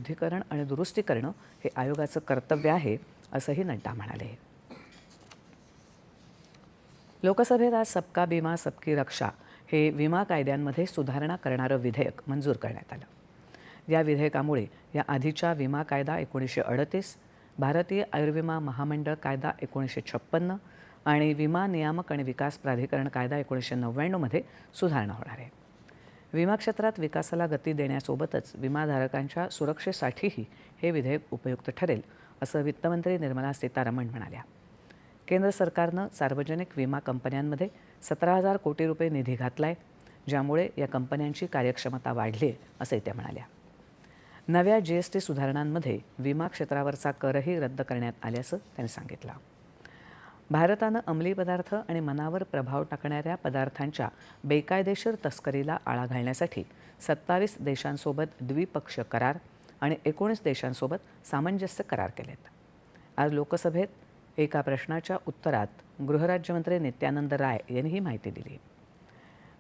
शुद्धीकरण आणि दुरुस्ती करणं हे आयोगाचं कर्तव्य आहे, असंही नड्डा म्हणाले. लोकसभेत आज सबका बिमा सबकी रक्षा हे विमा कायद्यांमध्ये सुधारणा करणारं विधेयक मंजूर करण्यात आलं. या विधेयकामुळे या आधीच्या विमा कायदा 1938, भारतीय आयुर्विमा महामंडळ कायदा 1956 आणि विमा नियामक आणि विकास प्राधिकरण कायदा 1999 मध्ये सुधारणा होणार आहे. विमा क्षेत्रात विकासाला गती देण्यासोबतच विमाधारकांच्या सुरक्षेसाठीही हे विधेयक उपयुक्त ठरेल, असं वित्तमंत्री निर्मला सीतारामन म्हणाल्या. केंद्र सरकारनं सार्वजनिक विमा कंपन्यांमध्ये 17,000 कोटी रुपये निधी घातला आहे, ज्यामुळे या कंपन्यांची कार्यक्षमता वाढली आहे, असंही त्या म्हणाल्या. नव्या GST सुधारणांमध्ये विमा क्षेत्रावरचा करही रद्द करण्यात आल्याचं त्यांनी सांगितलं. भारतानं अंमली पदार्थ आणि मनावर प्रभाव टाकणाऱ्या पदार्थांच्या बेकायदेशीर तस्करीला आळा घालण्यासाठी 27 देशांसोबत द्विपक्षीय करार आणि 19 देशांसोबत सामंजस्य करार केलेत. आज लोकसभेत एका प्रश्नाच्या उत्तरात गृहराज्यमंत्री नित्यानंद राय यांनी ही माहिती दिली.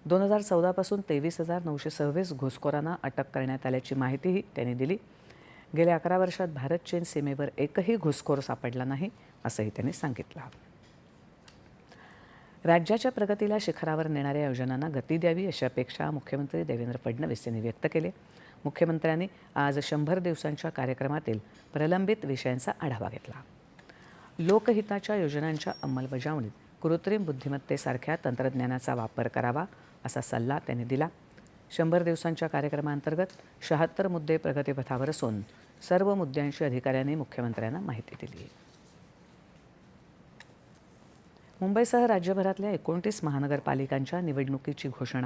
2014 पासून 23,926 घुसखोरांना अटक करण्यात आल्याची माहितीही त्यांनी दिली. गेल्या 11 वर्षात भारत चीन सीमेवर एकही घुसखोर सापडला नाही, असंही त्यांनी सांगितलं. राज्याच्या प्रगतीला शिखरावर नेणाऱ्या योजनांना गती द्यावी अशी अपेक्षा मुख्यमंत्री देवेंद्र फडणवीस यांनी व्यक्त केली. मुख्यमंत्र्यांनी आज 100 दिवसांच्या कार्यक्रमातील प्रलंबित विषयांचा आढावा घेतला. लोकहिताच्या योजनांच्या अंमलबजावणीत कृत्रिम बुद्धिमत्तेसारख्या तंत्रज्ञानाचा वापर करावा, असा सल्ला त्यांनी दिला. 100 दिवसांच्या कार्यक्रमांतर्गत 76 मुद्दे प्रगतीपथावर असून सर्व मुद्द्यांची अधिकाऱ्यांनी मुख्यमंत्र्यांना माहिती दिली. मुंबईसह राज्यभरातल्या 29 महानगरपालिकांच्या निवडणुकीची घोषणा